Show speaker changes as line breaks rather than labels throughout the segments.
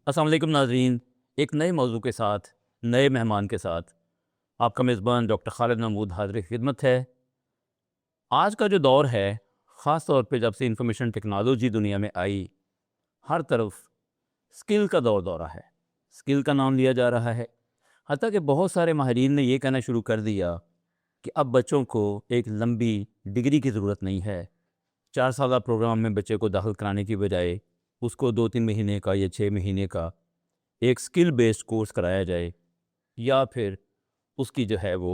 अस्सलाम वालेकुम नाज़रीन, एक नए मौजू के साथ, नए मेहमान के साथ आपका मेज़बान डॉक्टर खालिद महमूद हाज़िर खिदमत है। आज का जो दौर है, ख़ास तौर पे जब से इंफॉर्मेशन टेक्नोलॉजी दुनिया में आई, हर तरफ स्किल का दौर दौरा है। स्किल का नाम लिया जा रहा है। हत्ता कि बहुत सारे माहिरीन ने ये कहना शुरू कर दिया कि अब बच्चों को एक लंबी डिग्री की ज़रूरत नहीं है। 4 साला प्रोग्राम में बच्चे को दाखिल कराने की बजाय उसको 2-3 महीने का या 6 महीने का एक स्किल बेस्ड कोर्स कराया जाए, या फिर उसकी जो है वो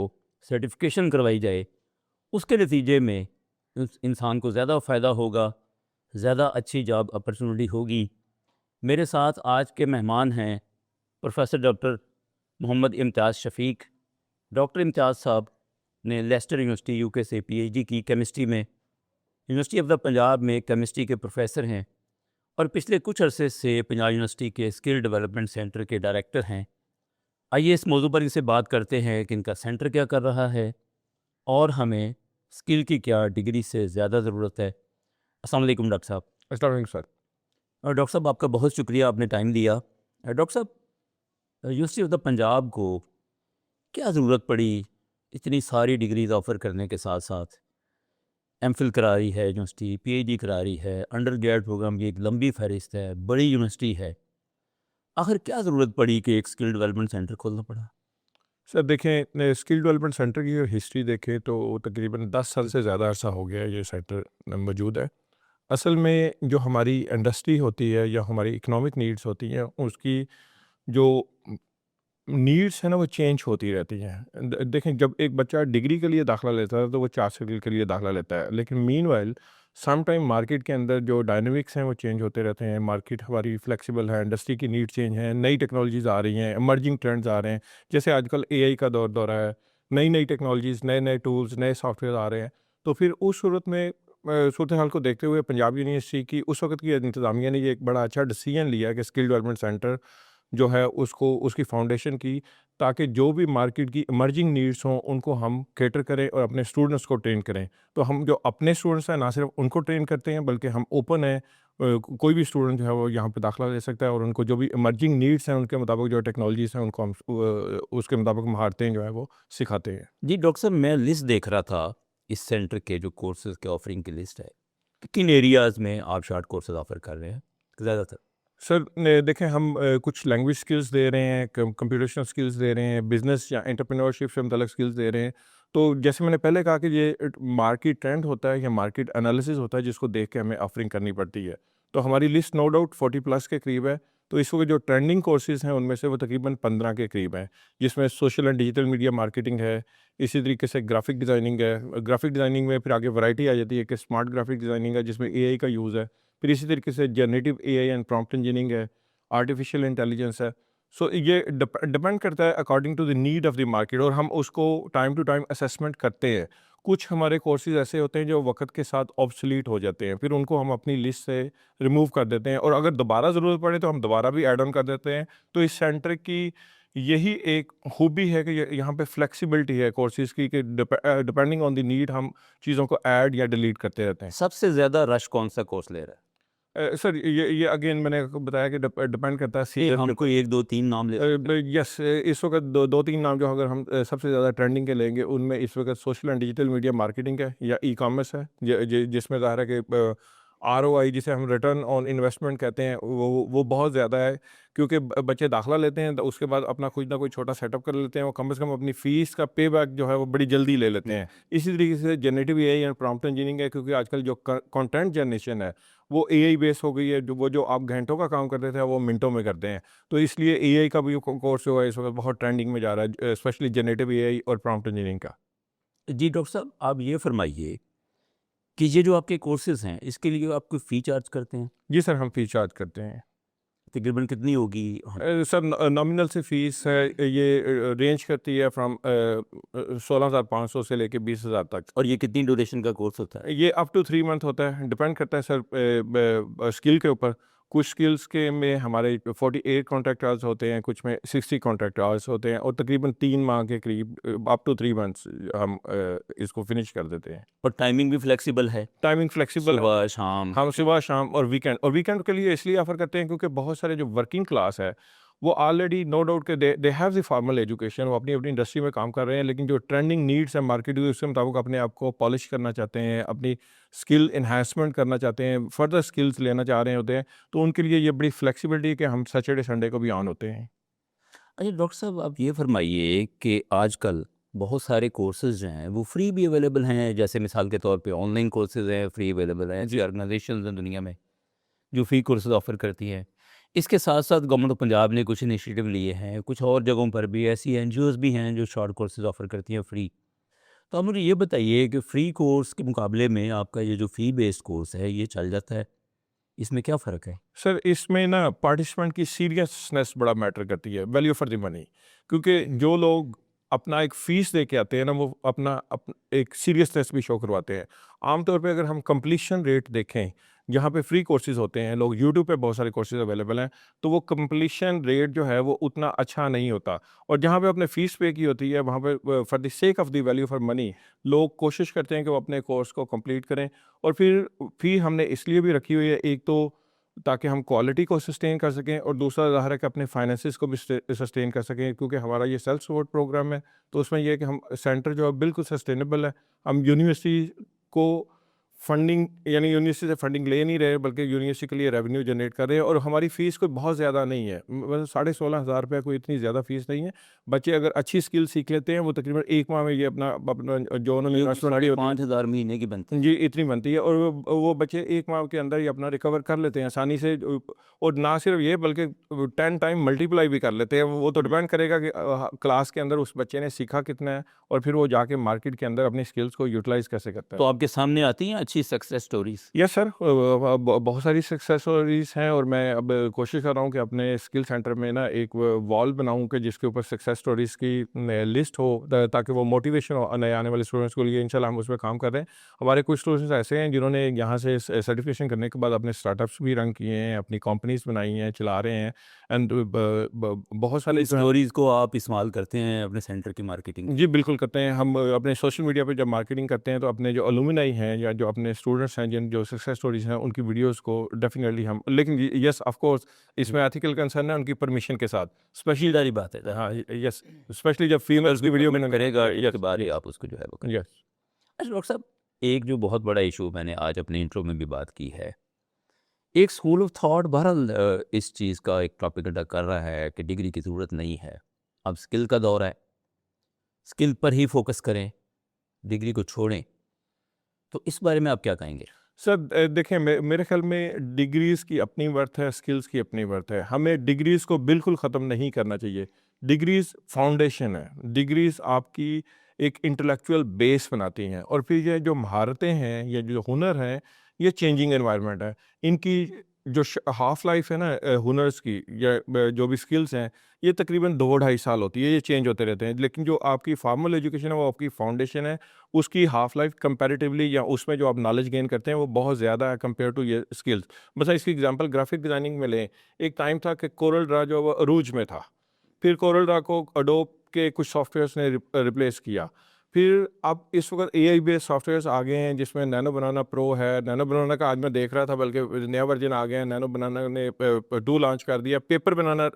सर्टिफिकेशन करवाई जाए। उसके नतीजे में उस इंसान को ज़्यादा फ़ायदा होगा, ज़्यादा अच्छी जॉब अपॉर्चुनिटी होगी। मेरे साथ आज के मेहमान हैं प्रोफेसर डॉक्टर मोहम्मद इम्तियाज़ शफ़ीक। डॉक्टर इम्तियाज़ साहब ने लेस्टर यूनिवर्सिटी यूके से पीएचडी की केमिस्ट्री में। यूनिवर्सिटी ऑफ द पंजाब में केमिस्ट्री के प्रोफेसर हैं और पिछले कुछ अरसे से पंजाब यूनिवर्सिटी के स्किल डेवलपमेंट सेंटर के डायरेक्टर हैं। आइए इस मौजू पर इनसे बात करते हैं कि इनका सेंटर क्या कर रहा है और हमें स्किल की क्या डिग्री से ज़्यादा ज़रूरत है। अस्सलाम वालेकुम डॉक्टर साहब।
अस्सलाम वालेकुम सर।
और डॉक्टर साहब, आपका बहुत शुक्रिया, आपने टाइम दिया। डॉक्टर साहब, यूनिवर्सिटी ऑफ द पंजाब को क्या ज़रूरत पड़ी इतनी सारी डिग्रीज ऑफ़र करने के साथ साथ? एमफिल करा रही है यूनिवर्सिटी, पीएचडी करा रही है, अंडर ग्रेड प्रोग्राम की एक लंबी फहरिस्त है, बड़ी यूनिवर्सिटी है। आखिर क्या ज़रूरत पड़ी कि एक स्किल डेवलपमेंट सेंटर खोलना पड़ा?
सर देखें, स्किल डेवलपमेंट सेंटर की हिस्ट्री देखें तो तकरीबन 10 साल से ज़्यादा अरसा हो गया ये सेंटर मौजूद है। असल में जो हमारी इंडस्ट्री होती है या हमारी इकोनॉमिक नीड्स होती हैं, उसकी जो नीड्स है ना वो चेंज होती रहती हैं। देखें, जब एक बच्चा डिग्री के लिए दाखिला लेता है तो वो 4 साल के लिए दाखिला लेता है, लेकिन मीनवाइल सम टाइम मार्केट के अंदर जो डायनामिक्स हैं वो चेंज होते रहते हैं। मार्केट हमारी फ्लेक्सिबल है, इंडस्ट्री की नीड चेंज है, नई टेक्नोलॉजीज़ आ रही हैं, इमर्जिंग ट्रेंड्स आ रहे हैं। जैसे आजकल एआई का दौर है, नई नई टेक्नोलॉजीज़, नए नए टूल्स, नए सॉफ्टवेयर आ रहे हैं। तो फिर उस सूरत में सूरत हाल को देखते हुए पंजाब यूनिवर्सिटी की उस वक्त की इंतज़ामिया ने ये एक बड़ा अच्छा डिसीजन लिया कि स्किल डेवलपमेंट सेंटर जो है उसको उसकी फाउंडेशन की, ताकि जो भी मार्केट की इमर्जिंग नीड्स हों उनको हम कैटर करें और अपने स्टूडेंट्स को ट्रेन करें। तो हम जो अपने स्टूडेंट्स हैं ना सिर्फ उनको ट्रेन करते हैं, बल्कि हम ओपन हैं, कोई भी स्टूडेंट जो है वो यहाँ पे दाखिला ले सकता है और उनको जो भी इमर्जिंग नीड्स हैं उनके मुताबिक जो टेक्नोलॉजीज़ हैं उनको हम उसके मुताबिक महारतें जो है वो सिखाते हैं।
जी डॉक्टर साहब, मैं लिस्ट देख रहा था, इस सेंटर के जो कोर्सेज़ के ऑफरिंग की लिस्ट है। किन एरियाज़ में आप शॉर्ट कोर्सेज़ ऑफ़र कर रहे हैं ज़्यादातर?
सर देखें, हम कुछ लैंग्वेज स्किल्स दे रहे हैं, कंप्यूटेशनल स्किल्स दे रहे हैं, बिजनेस या एंटरप्रेन्योरशिप से मुतल्लिक स्किल्स दे रहे हैं। तो जैसे मैंने पहले कहा कि ये मार्केट ट्रेंड होता है या मार्केट एनालिसिस होता है जिसको देख के हमें ऑफरिंग करनी पड़ती है। तो हमारी लिस्ट नो डाउट 40 प्लस के करीब है। तो इस वक्त जो ट्रेंडिंग कोर्सेज हैं उनमें से वो तकरीबन 15 के करीब हैं, जिसमें social and digital media marketing है, इसी तरीके से ग्राफिक डिज़ाइनिंग है। ग्राफिक डिज़ाइनिंग में फिर आगे वैरायटी आ जाती है कि स्मार्ट ग्राफिक डिज़ाइनिंग है जिसमें एआई का यूज़ है। फिर इसी तरीके से generative AI and prompt engineering है, आर्टिफिशियल इंटेलिजेंस है। सो ये डिपेंड करता है according to the need of the market, और हम उसको टाइम टू टाइम असेसमेंट करते हैं। कुछ हमारे कोर्सेज ऐसे होते हैं जो वक्त के साथ ऑब्सोलीट हो जाते हैं, फिर उनको हम अपनी लिस्ट से रिमूव कर देते हैं, और अगर दोबारा ज़रूरत पड़े तो हम दोबारा भी ऐड ऑन कर देते हैं। तो इस सेंटर की यही एक खूबी है कि यहाँ पे फ्लेक्सिबिलिटी है कोर्सेज की, कि डिपेंडिंग ऑन द नीड हम चीज़ों को ऐड या डिलीट करते रहते हैं।
सबसे ज़्यादा रश कौन-सा कोर्स ले रहा है?
सर ये अगेन मैंने आपको बताया कि डिपेंड करता है
ये
सीजन के
हमको
ऊपर।
1, 2, 3 नाम ले सकते हैं?
यस, इस वक्त दो तीन नाम जो अगर हम सबसे ज़्यादा ट्रेंडिंग के लेंगे, उनमें इस वक्त social and digital media marketing है या ई कॉमर्स है, जिसमें ज़ाहिर है कि आरओआई जिसे हम रिटर्न ऑन इन्वेस्टमेंट कहते हैं वो बहुत ज़्यादा है। क्योंकि बच्चे दाखिला लेते हैं तो उसके बाद अपना कुछ ना कोई छोटा सेटअप कर लेते हैं, वो कम से कम अपनी फ़ीस का पे बैक जो है वो बड़ी जल्दी ले लेते हैं। इसी तरीके से generative AI and prompt engineering है, क्योंकि आजकल जो कंटेंट जनरेशन है वो एआई बेस हो गई है। जो आप घंटों का काम करते थे वो मिनटों में करते हैं। तो इसलिए एआई का भी कोर्स जो है इस वक्त बहुत ट्रेंडिंग में जा रहा है, स्पेशली जनरेटिव एआई और प्रॉम्प्ट इंजीनियरिंग का।
जी डॉक्टर साहब, आप ये फ़रमाइए कि ये जो आपके कोर्सेज़ हैं, इसके लिए आप कोई फ़ी चार्ज करते हैं?
जी सर, हम फ़ीस चार्ज करते हैं।
तकरीबन कितनी होगी? हाँ।
सर नॉमिनल से फ़ीस है, ये रेंज करती है फ्रॉम 16,500 से लेके 20,000 तक।
और ये कितनी ड्यूरेशन का कोर्स होता है?
ये अप टू 3 मंथ होता है, डिपेंड करता है सर स्किल के ऊपर। कुछ स्किल्स के में हमारे 48 कॉन्ट्रैक्ट आवर्स होते हैं, कुछ में 60 कॉन्ट्रैक्ट आवर्स होते हैं, और तकरीबन 3 माह के करीब अप टू 3 मंथ्स हम इसको फिनिश कर देते हैं।
और टाइमिंग भी फ्लेक्सिबल है,
टाइमिंग फ्लेक्सिबल है,
सुबह शाम।
हम सुबह शाम और वीकेंड के लिए इसलिए ऑफर करते हैं क्योंकि बहुत सारे जो वर्किंग क्लास है वो ऑलरेडी नो डाउट के they have the formal education, वो अपनी अपनी इंडस्ट्री में काम कर रहे हैं, लेकिन जो ट्रेंडिंग नीड्स है मार्केट की उसके मुताबिक अपने आप को पॉलिश करना चाहते हैं, अपनी स्किल इन्हांसमेंट करना चाहते हैं, फर्दर स्किल्स लेना चाह रहे होते हैं, तो उनके लिए ये बड़ी फ्लेक्सिबिलिटी कि हम सैटरडे संडे को भी ऑन होते हैं।
अच्छा डॉक्टर साहब, आप ये फरमाइए कि आजकल बहुत सारे कोर्सेज जो हैं वो फ्री भी अवेलेबल हैं, जैसे मिसाल के तौर पे ऑनलाइन कोर्सेज हैं, फ्री अवेलेबल हैं, ऐसी ऑर्गेनाइजेशंस हैं दुनिया में जो फ्री कोर्सेज ऑफर करती हैं। इसके साथ साथ गवर्नमेंट ऑफ पंजाब ने कुछ इनिशिएटिव लिए हैं, कुछ और जगहों पर भी ऐसी एनजीओज़ भी हैं जो शॉर्ट कोर्सेज ऑफर करती हैं फ्री। तो आप मुझे ये बताइए कि फ्री कोर्स के मुकाबले में आपका ये जो फ़ी बेस्ड कोर्स है ये चल जाता है, इसमें क्या फ़र्क है?
सर इसमें ना पार्टिसिपेंट की सीरियसनेस बड़ा मैटर करती है, वैल्यू फॉर द मनी, क्योंकि जो लोग अपना एक फ़ीस दे के आते हैं ना वो अपना एक सीरियसनेस भी शो करवाते हैं। आमतौर पे अगर हम कंप्लीशन रेट देखें, जहाँ पे फ्री कोर्सेज़ होते हैं, लोग यूट्यूब पे बहुत सारे कोर्सेज़ अवेलेबल हैं, तो वो कंप्लीशन रेट जो है वो उतना अच्छा नहीं होता, और जहाँ पे आपने फ़ीस पे की होती है वहाँ पे for the sake of the value for money लोग कोशिश करते हैं कि वो अपने कोर्स को कंप्लीट करें। और फिर फ़ी हमने इसलिए भी रखी हुई है, एक तो ताकि हम क्वालिटी को सस्टेन कर सकें, और दूसरा ज़ाहिर है कि अपने फाइनेंसिस को भी सस्टेन कर सकें, क्योंकि हमारा ये सेल्फ सपोर्ट प्रोग्राम है। तो उसमें यह है कि हम सेंटर जो है बिल्कुल सस्टेनेबल है। हम यूनिवर्सिटी को फंडिंग यानी यूनिवर्सिटी से फंडिंग ले नहीं रहे, बल्कि यूनिवर्सिटी के लिए रेवेन्यू जनरेट कर रहे हैं, और हमारी फ़ीस कोई बहुत ज़्यादा नहीं है, मतलब 16,500 रुपये कोई इतनी ज़्यादा फ़ीस नहीं है। बच्चे अगर अच्छी स्किल सीख लेते हैं वो तकरीबन 1 माह में ये अपना अपना जो उन्होंने इन्वेस्टमेंट की होती है
5,000 महीने की बनती है।
जी, इतनी बनती है, और वो बच्चे 1 माह के अंदर ही अपना रिकवर कर लेते हैं आसानी से। और ना सिर्फ ये बल्कि 10 टाइम मल्टीप्लाई भी कर लेते हैं। वो तो डिपेंड करेगा कि क्लास के अंदर उस बच्चे ने सीखा कितना है, और फिर वो जाके मार्केट के अंदर अपनी स्किल्स को यूटिलाइज़ कैसे करता
तो
है।
आपके सामने आती हैं अच्छी सक्सेस स्टोरीज़?
यस सर, बहुत सारी सक्सेस स्टोरीज़ हैं, और मैं अब कोशिश कर रहा हूँ कि अपने स्किल सेंटर में ना एक वॉल बनाऊँ कि जिसके ऊपर सक्सेस स्टोरीज़ की लिस्ट हो, ताकि वो मोटिवेशन हो नए आने वाले स्टूडेंट्स के लिए। इंशाल्लाह हम उस पर काम कर रहे हैं। हमारे कुछ स्टूडेंट्स ऐसे हैं जिन्होंने यहाँ से सर्टिफिकेशन करने के बाद अपने स्टार्टअप्स भी रन किए हैं, अपनी कंपनीज बनाई हैं, चला रहे हैं, एंड बहुत सारे
इन स्टोरीज़ को आप इस्तेमाल करते हैं अपने सेंटर की मार्केटिंग में?
जी बिल्कुल करते हैं। हम अपने सोशल मीडिया पे जब मार्केटिंग करते हैं तो अपने जो अलुमिनाई हैं या जो अपने स्टूडेंट्स हैं जिन जो सक्सेस स्टोरीज हैं उनकी वीडियोस को डेफिनेटली हम, लेकिन यस ऑफ कोर्स इसमें एथिकल कंसर्न है उनकी परमिशन के साथ। स्पेशली
सारी बात है।
हाँ यस, स्पेशली जब फीमेल्स की वीडियो में
करेगा
यस
इसके बाद ही आप उसको जो है वो करें।
यस।
अच्छा डॉक्टर साहब, एक जो बहुत बड़ा इशू मैंने आज अपने इंट्रो में भी बात की है, एक स्कूल ऑफ थॉट बहरहाल इस चीज़ का एक टॉपिक अदा कर रहा है कि डिग्री की ज़रूरत नहीं है, अब स्किल का दौर है, स्किल पर ही फोकस करें, डिग्री को छोड़ें। तो इस बारे में आप क्या कहेंगे?
सर देखें, मेरे ख्याल में डिग्रीज़ की अपनी वर्थ है, स्किल्स की अपनी वर्थ है। हमें डिग्रीज़ को बिल्कुल ख़त्म नहीं करना चाहिए। डिग्रीज़ फाउंडेशन है, डिग्रीज़ आपकी एक इंटेलेक्चुअल बेस बनाती हैं, और फिर ये जो महारतें हैं या जो हुनर हैं, ये चेंजिंग एनवायरनमेंट है। इनकी जो हाफ लाइफ है ना हुनर्स की या जो भी स्किल्स हैं, ये तकरीबन 2-2.5 साल होती है, ये चेंज होते रहते हैं। लेकिन जो आपकी फॉर्मल एजुकेशन है वो आपकी फाउंडेशन है, उसकी हाफ लाइफ कंपैरेटिवली या उसमें जो आप नॉलेज गेन करते हैं वो बहुत ज़्यादा है कंपेयर टू ये स्किल्स। बस इसकी एग्जांपल ग्राफिक डिज़ाइनिंग में लें, एक टाइम था कि कोरल ड्रा जो वो अरूज में था, फिर कोरल ड्रा को अडोब के कुछ सॉफ्टवेयर्स ने रिप्लेस किया। फिर अब इस वक्त एआई बेस्ड सॉफ्टवेयर्स आ गए हैं जिसमें नैनो बनाना प्रो है। नैनो बनाना का आज मैं देख रहा था, बल्कि नया वर्जन आ गया है। नैनो बनाना ने 2 लॉन्च कर दिया, पेपर बनाना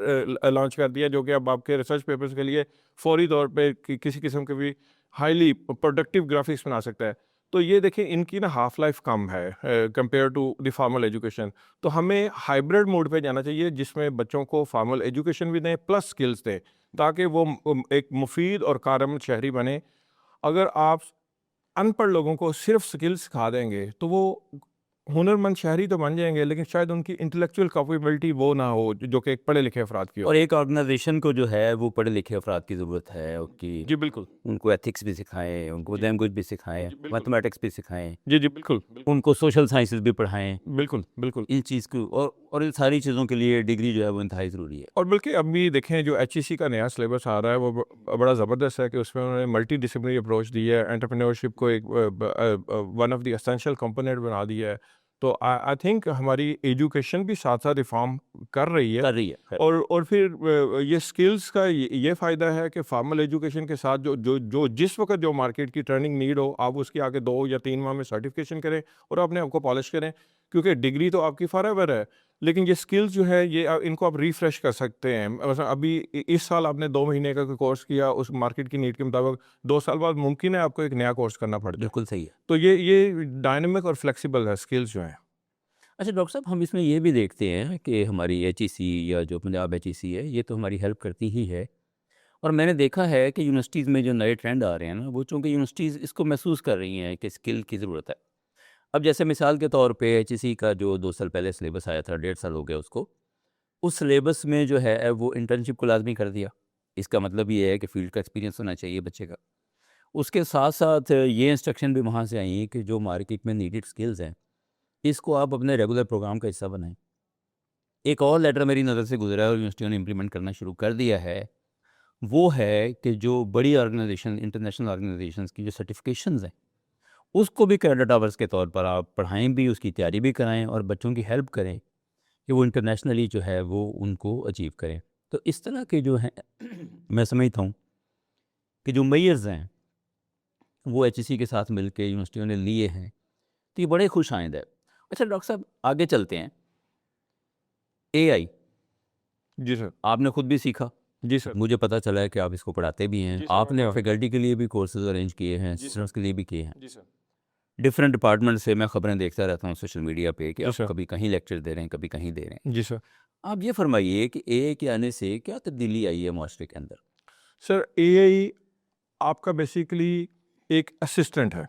लॉन्च कर दिया, जो कि अब आपके रिसर्च पेपर्स के लिए फौरी तौर पे किसी किस्म के भी हाईली प्रोडक्टिव ग्राफिक्स बना सकता है। तो ये देखिए इनकी ना हाफ लाइफ कम है compare to the formal education. तो हमें हाइब्रिड मोड पे जाना चाहिए जिसमें बच्चों को फॉर्मल एजुकेशन भी दें प्लस स्किल्स दें, ताकि वो एक मुफीद और कारगर शहरी बने। अगर आप अनपढ़ लोगों को सिर्फ स्किल सिखा देंगे तो वो हुनरमंद शहरी तो बन जाएंगे, लेकिन शायद उनकी इंटेलेक्चुअल कैपेबिलिटी वो ना हो जो कि एक पढ़े लिखे अफराद की हो।
और एक ऑर्गेनाइजेशन को जो है वो पढ़े लिखे अफराद की ज़रूरत है, उनकी
जी बिल्कुल।
उनको एथिक्स भी सिखाएं, उनको लैंग्वेज भी सिखाएं,
जी बिल्कुल।
मैथमेटिक्स भी सिखाएं,
जी जी बिल्कुल बिल्कुल
उनको सोशल साइंसेस भी पढ़ाएं।
बिल्कुल बिल्कुल।
इन चीज़ को और इन सारी चीज़ों के लिए डिग्री जो है वो इंतहाई ज़रूरी है।
और बल्कि अभी देखें जो HEC का नया सिलेबस आ रहा है वो बड़ा ज़बरदस्त है कि उसमें उन्होंने मल्टी डिसिप्लिनरी अप्रोच दी है, एंटरप्रेन्योरशिप को एक one of the essential component बना दिया है। तो आई थिंक हमारी एजुकेशन भी साथ साथ रिफॉर्म कर रही है।
कर रही है।
और फिर ये स्किल्स का ये फ़ायदा है कि फॉर्मल एजुकेशन के साथ जो जिस वक्त जो मार्केट की ट्रेंडिंग नीड हो, आप उसकी आगे 2 या 3 माह में सर्टिफिकेशन करें और अपने आप को पॉलिश करें, क्योंकि डिग्री तो आपकी फॉरएवर है, लेकिन ये स्किल्स जो है ये इनको आप रिफ्रेश कर सकते हैं। मतलब अभी इस साल आपने 2 महीने का कोई कोर्स किया उस मार्केट की नीड के मुताबिक, 2 साल बाद मुमकिन है आपको एक नया कोर्स करना पड़ जाए।
बिल्कुल सही है।
तो ये डायनेमिक और फ्लेक्सिबल है स्किल्स जो हैं।
अच्छा डॉक्टर साहब, हम इसमें ये भी देखते हैं कि हमारी एचईसी या जो पंजाब एचईसी है, ये तो हमारी हेल्प करती ही है। और मैंने देखा है कि यूनिवर्सिटीज़ में जो नए ट्रेंड आ रहे हैं ना, वो चूँकि यूनिवर्सिटीज़ इसको महसूस कर रही हैं कि स्किल की ज़रूरत है। अब जैसे मिसाल के तौर पे एचईसी का जो 2 साल पहले सिलेबस आया था, 1.5 साल हो गया उसको, उस सिलेबस में जो है वो इंटर्नशिप को लाज़मी कर दिया। इसका मतलब ये है कि फ़ील्ड का एक्सपीरियंस होना चाहिए बच्चे का। उसके साथ-साथ ये इंस्ट्रक्शन भी वहाँ से आई हैं कि जो मार्केट में नीडेड स्किल्स हैं, इसको आप अपने रेगुलर प्रोग्राम का हिस्सा बनाएँ। एक और लेटर मेरी नज़र से गुज़रा है और यूनिवर्सिटियों ने इम्प्लीमेंट करना शुरू कर दिया है, वो है कि जो बड़ी ऑर्गेनाइजेशन, इंटरनेशनल ऑर्गेनाइजेशंस की जो सर्टिफिकेशंस हैं, उसको भी क्रेडिट आवर्स के तौर पर आप पढ़ाएँ भी, उसकी तैयारी भी कराएँ और बच्चों की हेल्प करें कि वो इंटरनेशनली जो है वो उनको अचीव करें। तो इस तरह के जो हैं मैं समझता हूँ कि जो मेयर्स हैं, वो एचईसी के साथ मिलके यूनिवर्सिटियों ने लिए हैं, तो ये बड़े खुश-आइंद है। अच्छा डॉक्टर साहब, आगे चलते हैं। एआई
जी सर।
आपने खुद भी सीखा।
जी सर।
मुझे पता चला है कि आप इसको पढ़ाते भी हैं।
जी सर,
आपने
मैं
फैकल्टी के लिए भी कोर्सेज़ अरेंज किए हैं,
जी सर।
स्टूडेंट्स के लिए भी किए हैं।
जी सर।
डिफरेंट डिपार्टमेंट से मैं खबरें देखता रहता हूँ सोशल मीडिया पे कि
जी
आप
सर।
कभी कहीं लेक्चर दे रहे हैं, कभी कहीं दे रहे हैं।
जी सर।
आप ये फरमाइए कि एआई के आने से क्या तब्दीली आई है माशरे के अंदर?
सर एआई आपका बेसिकली एक असिस्टेंट है,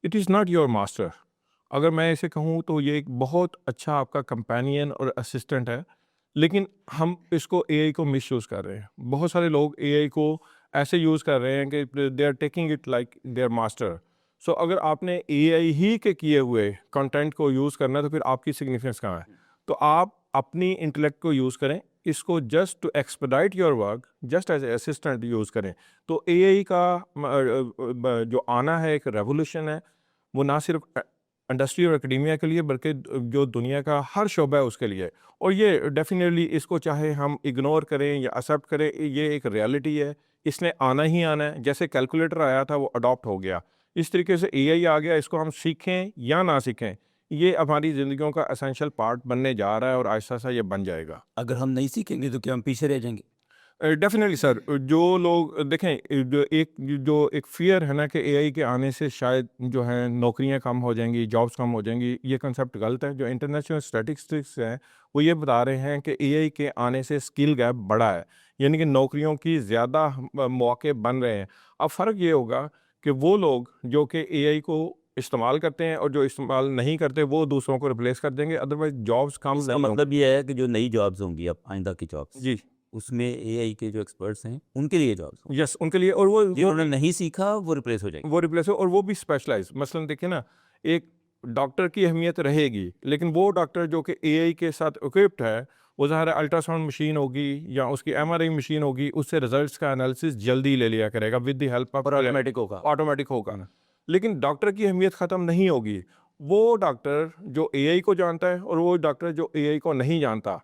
it is not your master. अगर मैं इसे कहूँ तो ये एक बहुत अच्छा आपका कंपेनियन और असिस्टेंट है, लेकिन हम इसको एआई को मिसयूज़ कर रहे हैं। बहुत सारे लोग एआई को ऐसे यूज़ कर रहे हैं कि they are taking it like their master. So अगर आपने एआई ही के किए हुए कंटेंट को यूज़ करना है तो फिर आपकी सिग्निफिकेंस कहाँ है? तो आप अपनी इंटेलेक्ट को यूज़ करें, इसको just to expedite your work, just as a assistant use करें। तो एआई का जो आना है एक रेवोल्यूशन है, वो ना सिर्फ इंडस्ट्री और एकेडेमिया के लिए बल्कि जो दुनिया का हर शोबा है उसके लिए। और ये डेफिनेटली इसको चाहे हम इग्नोर करें या एक्सेप्ट करें, ये एक रियलिटी है, इसने आना ही आना है। जैसे कैलकुलेटर आया था वो अडॉप्ट हो गया, इस तरीके से एआई आ गया, इसको हम सीखें या ना सीखें, ये हमारी ज़िंदगियों का एसेंशियल पार्ट बनने जा रहा है और आहिस्ता आहिस्ता ये बन जाएगा।
अगर हम नहीं सीखेंगे तो क्या हम पीछे रह जाएंगे?
डेफिनेटली सर, जो लोग देखें, जो एक फियर है ना कि एआई के आने से शायद जो है नौकरियां कम हो जाएंगी, जॉब्स कम हो जाएंगी, ये कंसेप्ट गलत है। जो इंटरनेशनल स्टैटिस्टिक्स हैं वो ये बता रहे हैं कि एआई के आने से स्किल गैप बढ़ा है, यानी कि नौकरियों की ज़्यादा मौके बन रहे हैं। अब फ़र्क ये होगा कि वो लोग जो कि एआई को इस्तेमाल करते हैं और जो इस्तेमाल नहीं करते वो दूसरों को रिप्लेस कर देंगे, अदरवाइज जॉब्स कम
इसका
नहीं होंगी।
मतलब ये है कि जो नई जॉब्स होंगी अब आइंदा की जॉब्स,
जी।
उसमें एआई के जो एक्सपर्ट्स हैं उनके लिए जॉब्स होंगी।
यस, उनके लिए। और वो
जिन्होंने नहीं सीखा वो रिप्लेस हो जाएंगे।
वो रिप्लेस हो, और वो भी स्पेशलाइज। मसलन देखिए ना, एक डॉक्टर की अहमियत रहेगी, लेकिन वो डॉक्टर जो कि एआई के साथ इक्विप्ड है, वो ज़ाहिर है अल्ट्रासाउंड मशीन होगी या उसकी एमआरआई मशीन होगी, उससे रिजल्ट्स का एनालिसिस जल्दी ले लिया करेगा विद द हेल्प ऑफ
और ऑटोमेटिक होगा।
ऑटोमेटिक होगा। लेकिन डॉक्टर की अहमियत ख़त्म नहीं होगी। वो डॉक्टर जो एआई को जानता है और वो डॉक्टर जो एआई को नहीं जानता,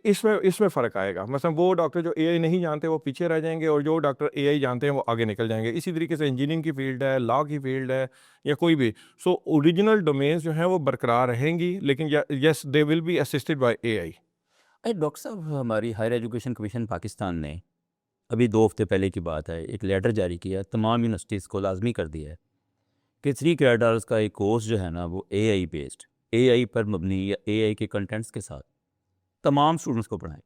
इसमें इसमें फ़र्क आएगा। मतलब वो डॉक्टर जो एआई नहीं जानते वो पीछे रह जाएंगे, और जो डॉक्टर एआई जानते हैं वो आगे निकल जाएंगे। इसी तरीके से इंजीनियरिंग की फील्ड है, लॉ की फील्ड है, या कोई भी। सो ओरिजिनल डोमेन्स जो हैं वो बरकरार रहेंगी, लेकिन yes they will be assisted by AI.
अरे डॉक्टर साहब, हमारी हायर एजुकेशन कमीशन पाकिस्तान ने अभी 2 हफ्ते पहले की बात है, एक लेटर जारी किया, तमाम यूनिवर्सिटीज़ को लाजमी कर दिया है कि 3 क्रेडिट का एक कोर्स जो है ना वो एआई बेस्ड, एआई पर मबनी या एआई के कंटेंट्स के साथ तमाम स्टूडेंट्स को पढ़ाएं,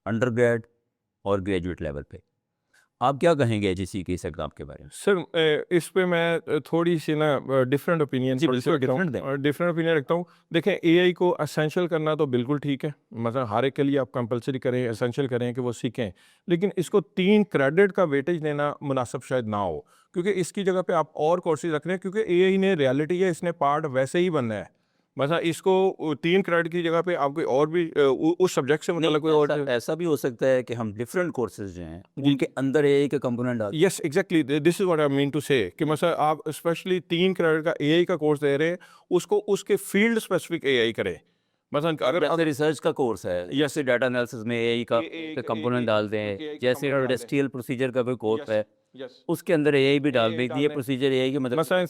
अंडर ग्रेड और ग्रेजुएट लेवल पे। आप क्या कहेंगे एचईसी के इस एग्ज़ाम के बारे में?
सर इस पे मैं थोड़ी सी ना डिफरेंट ओपिनियन
जी, बिल्कुल different दें।
डिफरेंट ओपिनियन रखता हूँ। देखें, एआई को असेंशियल करना तो बिल्कुल ठीक है, मतलब हर एक के लिए आप कंपलसरी करें, एसेंशियल करें कि वो सीखें, लेकिन इसको 3 क्रेडिट का वेटेज देना मुनासिब शायद ना हो, क्योंकि इसकी जगह पे आप और कोर्सेज रख रहे हैं, क्योंकि एआई ने रियलिटी है, इसने पार्ट वैसे ही बनना है। मतलब इसको 3 क्रेडिट की जगह पे आप कोई और भी उस सब्जेक्ट से मतलब कोई
ऐसा,
और
ऐसा भी हो सकता है कि हम डिफरेंट कोर्सेज जो हैं उनके अंदर एआई का कंपोनेंट डाल
yes exactly this is what I mean to say कि मतलब आप स्पेशली 3 क्रेडिट का एआई का कोर्स दे रहे हैं, उसको उसके फील्ड स्पेसिफिक एआई करे। मतलब अगर
जैसे रिसर्च का कोर्स है, जैसे डाटा एनालिसिस में एआई का कंपोनेंट डाल दें, जैसे इंडस्ट्रियल प्रोसीजर का कोई कोर्स है उसके अंदर एआई भी डाल दें, ये प्रोसीजर एआई की मदद
मसलन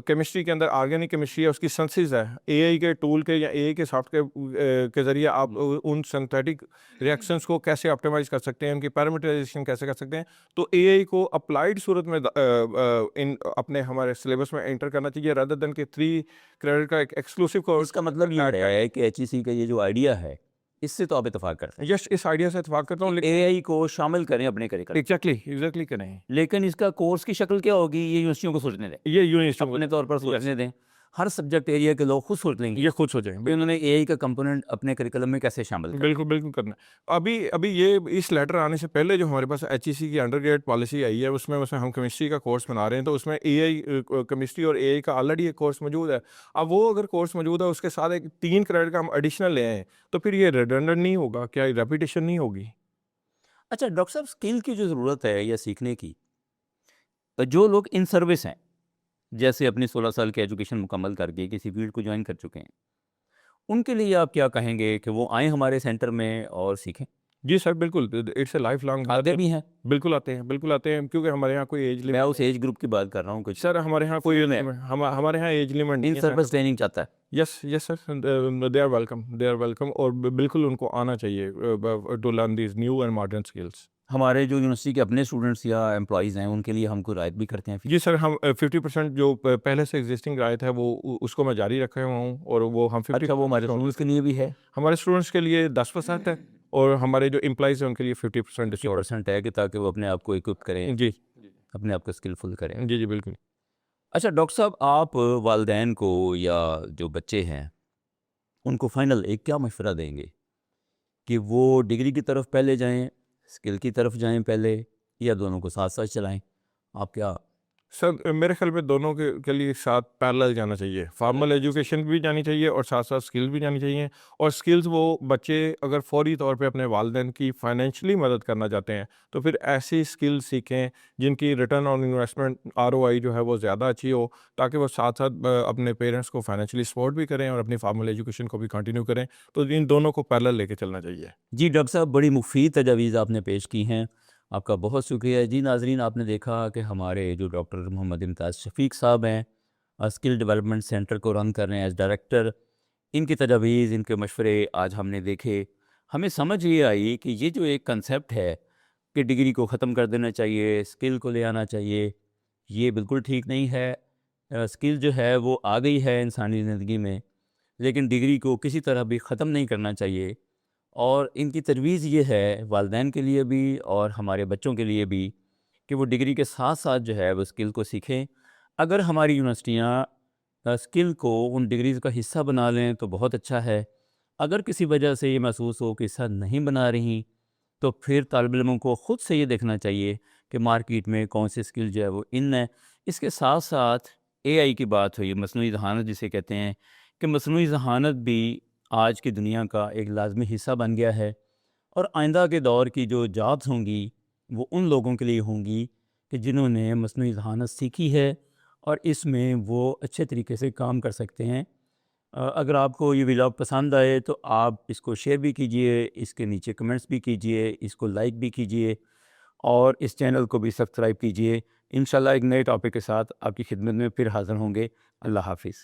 केमिस्ट्री के अंदर ऑर्गेनिक केमिस्ट्री है, उसकी सिंथेसिस है, एआई के टूल के या एआई के सॉफ्टवेयर के ज़रिए आप उन सिंथेटिक रिएक्शंस को कैसे ऑप्टिमाइज कर सकते हैं, उनकी पैरामीटराइजेशन कैसे कर सकते हैं। तो एआई को अप्लाइड सूरत में इन अपने हमारे सिलेबस में एंटर करना चाहिए, रादर देन के 3 क्रेडिट का एक एक्सक्लूसिव कोर्स।
इसका मतलब ये है कि एचईसी का ये जो आइडिया है इससे तो आप इतफाक करते हैं,
यस इस आइडिया से इतफाक करता हूँ,
एआई को शामिल करें अपने करिकुलम,
एग्जैक्टली करें।
लेकिन इसका कोर्स की शक्ल क्या होगी ये यूनिवर्सिटियों को सोचने दें,
ये यूनिवर्सिटी
अपने तौर पर सोचने दें। हर सब्जेक्ट एरिया के लोग खुद सोच लेंगे
ये खुद सोचें।
कि उन्होंने एआई का कंपोनेंट अपने करिकुलम में कैसे शामिल करना है।
बिल्कुल बिल्कुल करना है। अभी अभी ये इस लेटर आने से पहले जो हमारे पास एचईसी की अंडर ग्रेड पॉलिसी आई है, उसमें हम केमिस्ट्री का कोर्स बना रहे हैं, तो उसमें एआई केमिस्ट्री और एआई का ऑलरेडी एक कोर्स मौजूद है। अब वो अगर कोर्स मौजूद है उसके साथ एक 3 क्रेडिट का हम एडिशनल ले आए तो फिर ये रिडंडेंट नहीं होगा, क्या रेपिटेशन नहीं होगी?
अच्छा डॉक्टर साहब, स्किल की जो ज़रूरत है या सीखने की, तो जो लोग इन सर्विस हैं, जैसे अपनी 16 साल की एजुकेशन मुकम्मल करके किसी फील्ड को ज्वाइन कर चुके हैं, उनके लिए आप क्या कहेंगे कि वो आएँ हमारे सेंटर में और सीखें?
जी सर बिल्कुल, इट्स ए लाइफ लॉन्ग।
आते भी हैं?
बिल्कुल आते हैं, क्योंकि हमारे यहाँ कोई एज
मैं
लिमिट
उस एज ग्रुप की बात कर रहा हूँ कुछ
सर हमारे यहाँ कोई हमारे यहाँ एज लिमिट नहीं
इन
है सर।
सर्विस ट्रेनिंग चाहता है।
Yes yes sir, they are welcome और बिल्कुल उनको आना चाहिए to learn these new and modern skills.
हमारे जो यूनिवर्सिटी के अपने स्टूडेंट्स या एम्प्लॉइज़ हैं उनके लिए हमको रियायत भी करते हैं फीस?
जी सर, हम 50% जो पहले से एग्जिस्टिंग राइट है वो उसको मैं जारी रखे हुआ हूँ, और वो हम 50
अच्छा, वो हमारे स्टूडेंट्स के लिए भी है?
हमारे स्टूडेंट्स के लिए 10% है, और हमारे जो एम्प्लॉइज़ हैं उनके लिए 50% डिस्काउंट।
परसेंट है कि ताकि वो अपने आप को इक्विप करें,
जी
अपने आप को स्किलफुल करें।
जी जी बिल्कुल।
अच्छा डॉक्टर साहब, आप वालिदैन को या जो बच्चे हैं उनको फाइनल एक क्या मशवरा देंगे कि वो डिग्री की तरफ पहले जाएं, स्किल की तरफ जाएं पहले, या दोनों को साथ साथ चलाएं? आप क्या?
सर मेरे ख्याल में दोनों के लिए साथ पैरेलल जाना चाहिए, फॉर्मल एजुकेशन भी जानी चाहिए और साथ साथ स्किल भी जानी चाहिए। और स्किल्स वो बच्चे अगर फौरी तौर पे अपने वालिदैन की फाइनेंशियली मदद करना चाहते हैं तो फिर ऐसी स्किल सीखें जिनकी रिटर्न ऑन इन्वेस्टमेंट ROI जो है वो ज़्यादा अच्छी हो, ताकि वो साथ साथ अपने पेरेंट्स को फाइनेंशियली सपोर्ट भी करें और अपनी फॉर्मल एजुकेशन को भी कंटिन्यू करें। तो इन दोनों को पैरेलल लेके चलना चाहिए।
जी डॉक्टर साहब, बड़ी मुफीद तजावीज़ आपने पेश की हैं, आपका बहुत शुक्रिया। जी नाज़रीन, आपने देखा कि हमारे जो डॉक्टर मोहम्मद इम्तियाज़ शफ़ीक साहब हैं, स्किल डेवलपमेंट सेंटर को रन कर रहे हैं एज़ डायरेक्टर, इनकी तजावीज़, इनके मशवरे आज हमने देखे। हमें समझ ये आई कि ये जो एक कंसेप्ट है कि डिग्री को ख़त्म कर देना चाहिए, स्किल को ले आना चाहिए, ये बिल्कुल ठीक नहीं है। स्किल जो है वो आ गई है इंसानी ज़िंदगी में, लेकिन डिग्री को किसी तरह भी ख़त्म नहीं करना चाहिए। और इनकी तजवीज़ ये है वालिदैन के लिए भी और हमारे बच्चों के लिए भी कि वो डिग्री के साथ साथ जो है वो स्किल को सीखें। अगर हमारी यूनिवर्सिटियाँ स्किल को उन डिग्रीज़ का हिस्सा बना लें तो बहुत अच्छा है। अगर किसी वजह से ये महसूस हो कि हिस्सा नहीं बना रही, तो फिर तालिब इल्मों को ख़ुद से ये देखना चाहिए कि मार्केट में कौन सी स्किल जो है वो इन है। इसके साथ साथ एआई की बात हुई, मसनूई ज़हानत जिसे कहते हैं, कि मसनूई ज़हानत भी आज की दुनिया का एक लाज़मी हिस्सा बन गया है, और आइंदा के दौर की जो जॉब्स होंगी वो उन लोगों के लिए होंगी कि जिन्होंने मसनूई ज़हानत सीखी है और इसमें वो अच्छे तरीके से काम कर सकते हैं। अगर आपको ये व्लॉग पसंद आए तो आप इसको शेयर भी कीजिए, इसके नीचे कमेंट्स भी कीजिए, इसको लाइक भी कीजिए और इस चैनल को भी सब्सक्राइब कीजिए। इंशाल्लाह एक नए टॉपिक के साथ आपकी खिदमत में फिर हाज़िर होंगे। अल्लाह हाफ़िज़।